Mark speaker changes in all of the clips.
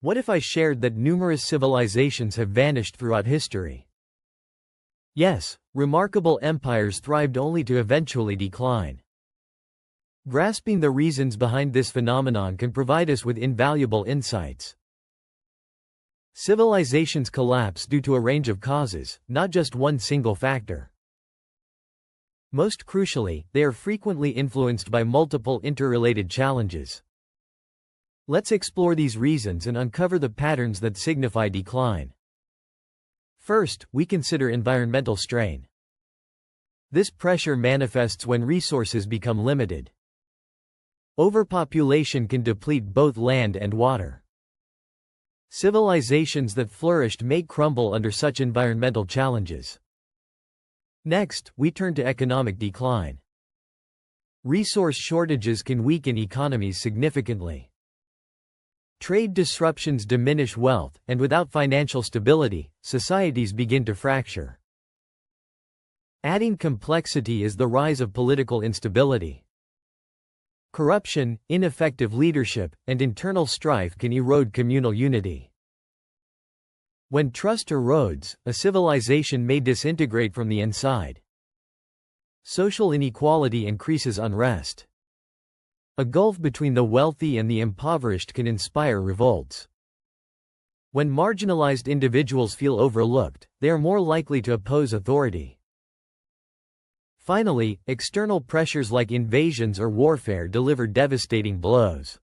Speaker 1: What if I shared that numerous civilizations have vanished throughout history? Yes, remarkable empires thrived only to eventually decline. Grasping the reasons behind this phenomenon can provide us with invaluable insights. Civilizations collapse due to a range of causes, not just one single factor. Most crucially, they are frequently influenced by multiple interrelated challenges. Let's explore these reasons and uncover the patterns that signify decline. First, we consider environmental strain. This pressure manifests when resources become limited. Overpopulation can deplete both land and water. Civilizations that flourished may crumble under such environmental challenges. Next, we turn to economic decline. Resource shortages can weaken economies significantly. Trade disruptions diminish wealth, and without financial stability, societies begin to fracture. Adding complexity is the rise of political instability. Corruption, ineffective leadership, and internal strife can erode communal unity. When trust erodes, a civilization may disintegrate from the inside. Social inequality increases unrest. A gulf between the wealthy and the impoverished can inspire revolts. When marginalized individuals feel overlooked, they are more likely to oppose authority. Finally, external pressures like invasions or warfare deliver devastating blows.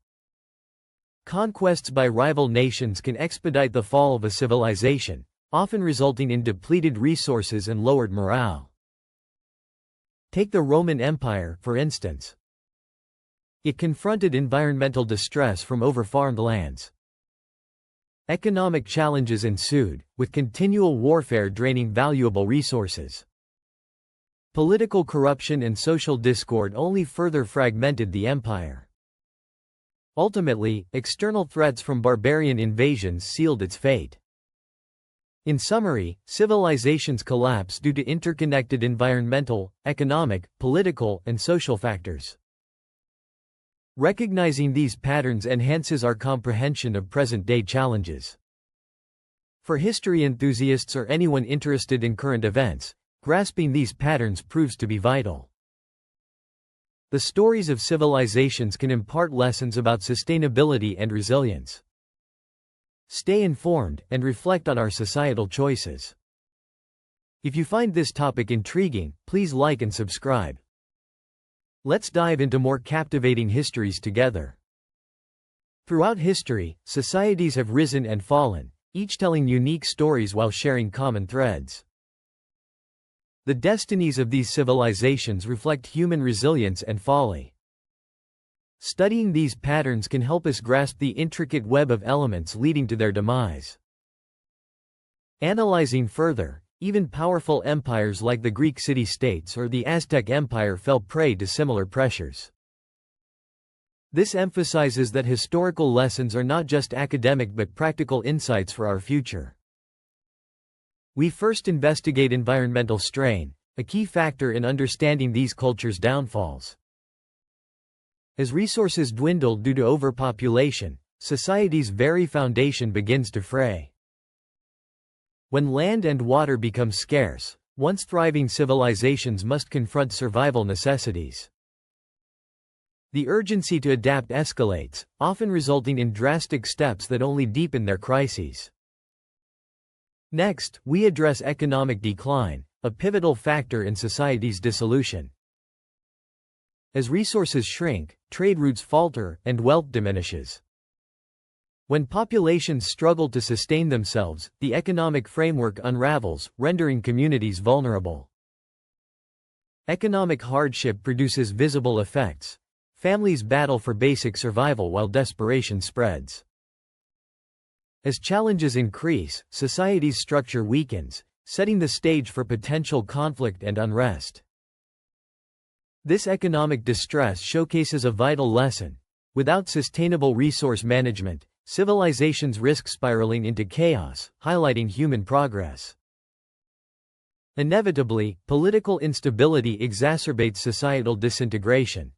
Speaker 1: Conquests by rival nations can expedite the fall of a civilization, often resulting in depleted resources and lowered morale. Take the Roman Empire, for instance. It confronted environmental distress from overfarmed lands. Economic challenges ensued, with continual warfare draining valuable resources. Political corruption and social discord only further fragmented the empire. Ultimately, external threats from barbarian invasions sealed its fate. In summary, civilizations collapse due to interconnected environmental, economic, political, and social factors. Recognizing these patterns enhances our comprehension of present-day challenges. For history enthusiasts or anyone interested in current events, grasping these patterns proves to be vital. The stories of civilizations can impart lessons about sustainability and resilience. Stay informed and reflect on our societal choices. If you find this topic intriguing, please like and subscribe. Let's dive into more captivating histories together. Throughout history, societies have risen and fallen, each telling unique stories while sharing common threads. The destinies of these civilizations reflect human resilience and folly. Studying these patterns can help us grasp the intricate web of elements leading to their demise. Analyzing further, even powerful empires like the Greek city-states or the Aztec Empire fell prey to similar pressures. This emphasizes that historical lessons are not just academic but practical insights for our future. We first investigate environmental strain, a key factor in understanding these cultures' downfalls. As resources dwindle due to overpopulation, society's very foundation begins to fray. When land and water become scarce, once thriving civilizations must confront survival necessities. The urgency to adapt escalates, often resulting in drastic steps that only deepen their crises. Next, we address economic decline, a pivotal factor in society's dissolution. As resources shrink, trade routes falter, and wealth diminishes. When populations struggle to sustain themselves, the economic framework unravels, rendering communities vulnerable. Economic hardship produces visible effects. Families battle for basic survival while desperation spreads. As challenges increase, society's structure weakens, setting the stage for potential conflict and unrest. This economic distress showcases a vital lesson. Without sustainable resource management, civilizations risk spiraling into chaos, highlighting human progress. Inevitably, political instability exacerbates societal disintegration.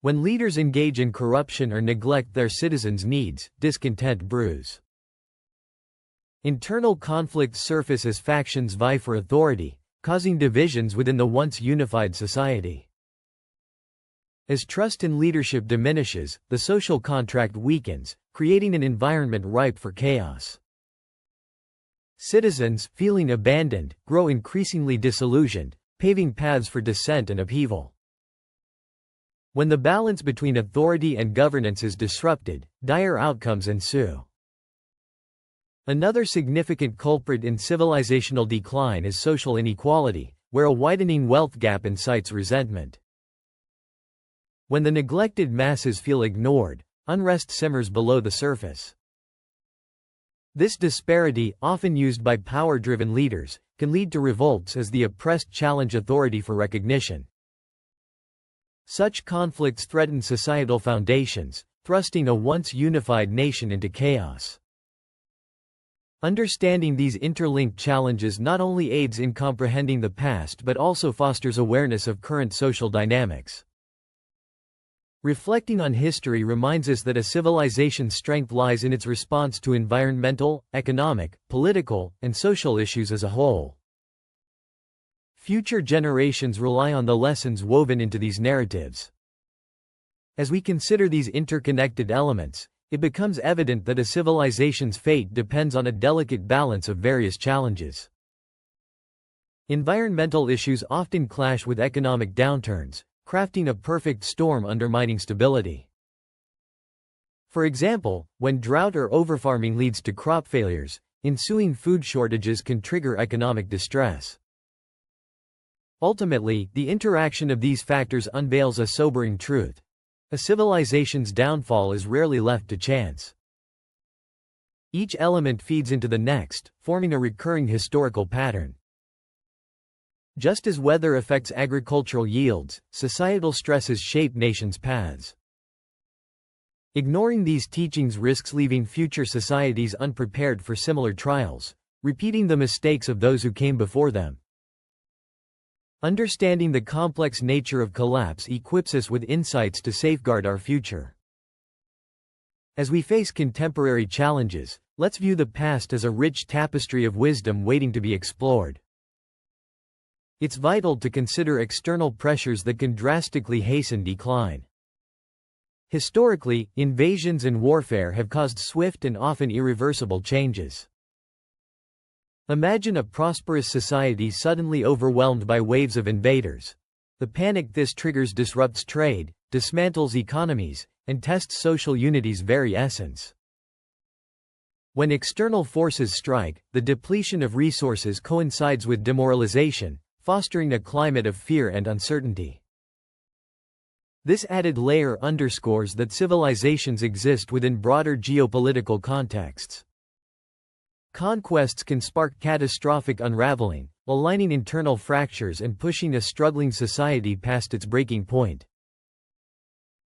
Speaker 1: When leaders engage in corruption or neglect their citizens' needs, discontent brews. Internal conflicts surface as factions vie for authority, causing divisions within the once unified society. As trust in leadership diminishes, the social contract weakens, creating an environment ripe for chaos. Citizens, feeling abandoned, grow increasingly disillusioned, paving paths for dissent and upheaval. When the balance between authority and governance is disrupted, dire outcomes ensue. Another significant culprit in civilizational decline is social inequality, where a widening wealth gap incites resentment. When the neglected masses feel ignored, unrest simmers below the surface. This disparity, often used by power-driven leaders, can lead to revolts as the oppressed challenge authority for recognition. Such conflicts threaten societal foundations, thrusting a once unified nation into chaos. Understanding these interlinked challenges not only aids in comprehending the past but also fosters awareness of current social dynamics. Reflecting on history reminds us that a civilization's strength lies in its response to environmental, economic, political, and social issues as a whole. Future generations rely on the lessons woven into these narratives. As we consider these interconnected elements, it becomes evident that a civilization's fate depends on a delicate balance of various challenges. Environmental issues often clash with economic downturns, crafting a perfect storm undermining stability. For example, when drought or overfarming leads to crop failures, ensuing food shortages can trigger economic distress. Ultimately, the interaction of these factors unveils a sobering truth. A civilization's downfall is rarely left to chance. Each element feeds into the next, forming a recurring historical pattern. Just as weather affects agricultural yields, societal stresses shape nations' paths. Ignoring these teachings risks leaving future societies unprepared for similar trials, repeating the mistakes of those who came before them. Understanding the complex nature of collapse equips us with insights to safeguard our future. As we face contemporary challenges, let's view the past as a rich tapestry of wisdom waiting to be explored. It's vital to consider external pressures that can drastically hasten decline. Historically, invasions and warfare have caused swift and often irreversible changes. Imagine a prosperous society suddenly overwhelmed by waves of invaders. The panic this triggers disrupts trade, dismantles economies, and tests social unity's very essence. When external forces strike, the depletion of resources coincides with demoralization, fostering a climate of fear and uncertainty. This added layer underscores that civilizations exist within broader geopolitical contexts. Conquests can spark catastrophic unraveling, aligning internal fractures and pushing a struggling society past its breaking point.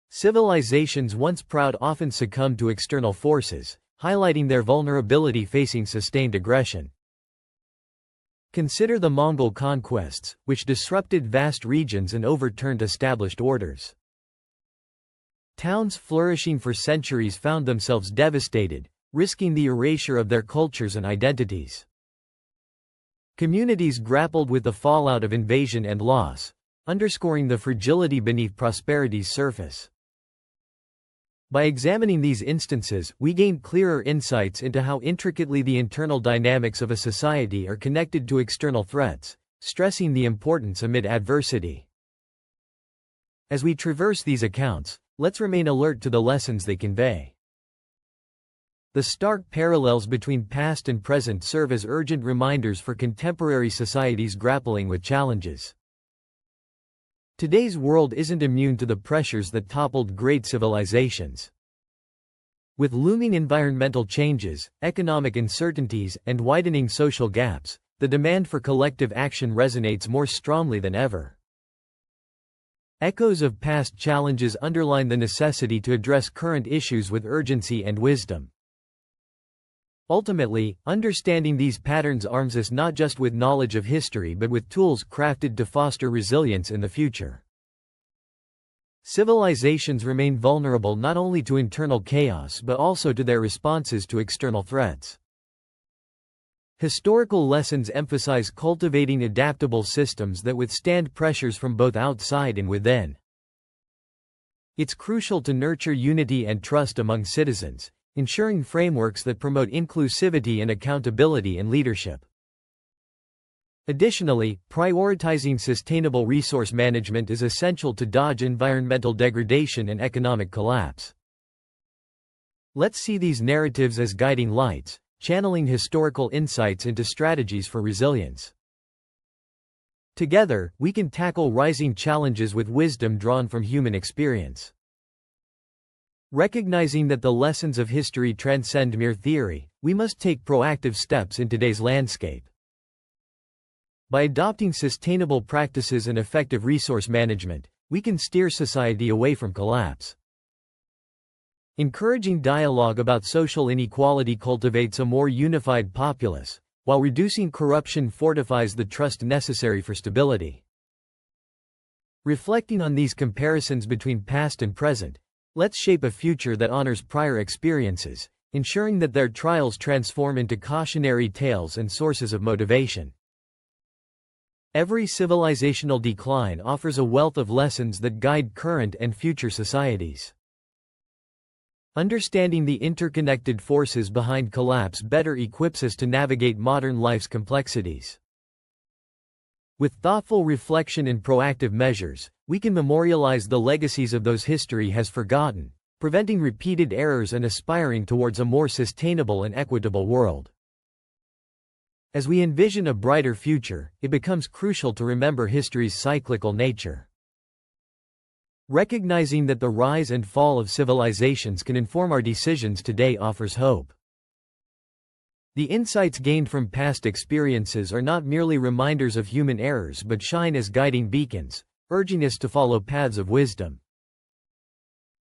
Speaker 1: Civilizations once proud often succumb to external forces, highlighting their vulnerability facing sustained aggression. Consider the Mongol conquests, which disrupted vast regions and overturned established orders. Towns flourishing for centuries found themselves devastated, risking the erasure of their cultures and identities. Communities grappled with the fallout of invasion and loss, underscoring the fragility beneath prosperity's surface. By examining these instances, we gain clearer insights into how intricately the internal dynamics of a society are connected to external threats, stressing the importance amid adversity. As we traverse these accounts, let's remain alert to the lessons they convey. The stark parallels between past and present serve as urgent reminders for contemporary societies grappling with challenges. Today's world isn't immune to the pressures that toppled great civilizations. With looming environmental changes, economic uncertainties, and widening social gaps, the demand for collective action resonates more strongly than ever. Echoes of past challenges underline the necessity to address current issues with urgency and wisdom. Ultimately, understanding these patterns arms us not just with knowledge of history but with tools crafted to foster resilience in the future. Civilizations remain vulnerable not only to internal chaos but also to their responses to external threats. Historical lessons emphasize cultivating adaptable systems that withstand pressures from both outside and within. It's crucial to nurture unity and trust among citizens, ensuring frameworks that promote inclusivity and accountability in leadership. Additionally, prioritizing sustainable resource management is essential to dodge environmental degradation and economic collapse. Let's see these narratives as guiding lights, channeling historical insights into strategies for resilience. Together, we can tackle rising challenges with wisdom drawn from human experience. Recognizing that the lessons of history transcend mere theory, we must take proactive steps in today's landscape. By adopting sustainable practices and effective resource management, we can steer society away from collapse. Encouraging dialogue about social inequality cultivates a more unified populace, while reducing corruption fortifies the trust necessary for stability. Reflecting on these comparisons between past and present, let's shape a future that honors prior experiences, ensuring that their trials transform into cautionary tales and sources of motivation. Every civilizational decline offers a wealth of lessons that guide current and future societies. Understanding the interconnected forces behind collapse better equips us to navigate modern life's complexities. With thoughtful reflection and proactive measures, we can memorialize the legacies of those history has forgotten, preventing repeated errors and aspiring towards a more sustainable and equitable world. As we envision a brighter future, it becomes crucial to remember history's cyclical nature. Recognizing that the rise and fall of civilizations can inform our decisions today offers hope. The insights gained from past experiences are not merely reminders of human errors but shine as guiding beacons, urging us to follow paths of wisdom.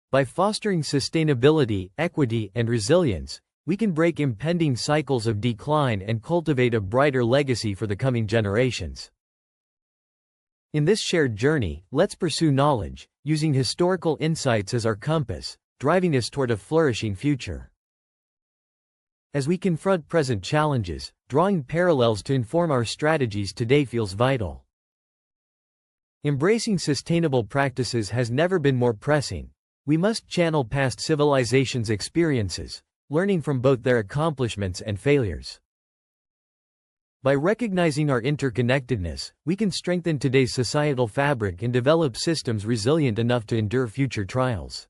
Speaker 1: By fostering sustainability, equity, and resilience, we can break impending cycles of decline and cultivate a brighter legacy for the coming generations. In this shared journey, let's pursue knowledge, using historical insights as our compass, driving us toward a flourishing future. As we confront present challenges, drawing parallels to inform our strategies today feels vital. Embracing sustainable practices has never been more pressing. We must channel past civilizations' experiences, learning from both their accomplishments and failures. By recognizing our interconnectedness, we can strengthen today's societal fabric and develop systems resilient enough to endure future trials.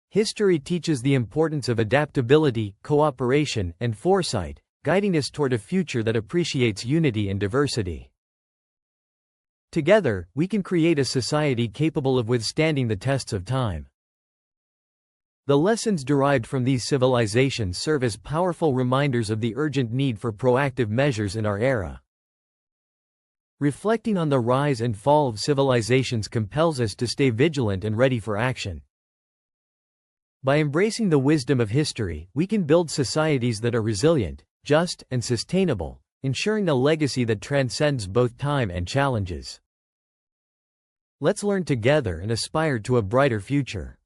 Speaker 1: History teaches the importance of adaptability, cooperation, and foresight, guiding us toward a future that appreciates unity and diversity. Together, we can create a society capable of withstanding the tests of time. The lessons derived from these civilizations serve as powerful reminders of the urgent need for proactive measures in our era. Reflecting on the rise and fall of civilizations compels us to stay vigilant and ready for action. By embracing the wisdom of history, we can build societies that are resilient, just, and sustainable, ensuring a legacy that transcends both time and challenges. Let's learn together and aspire to a brighter future.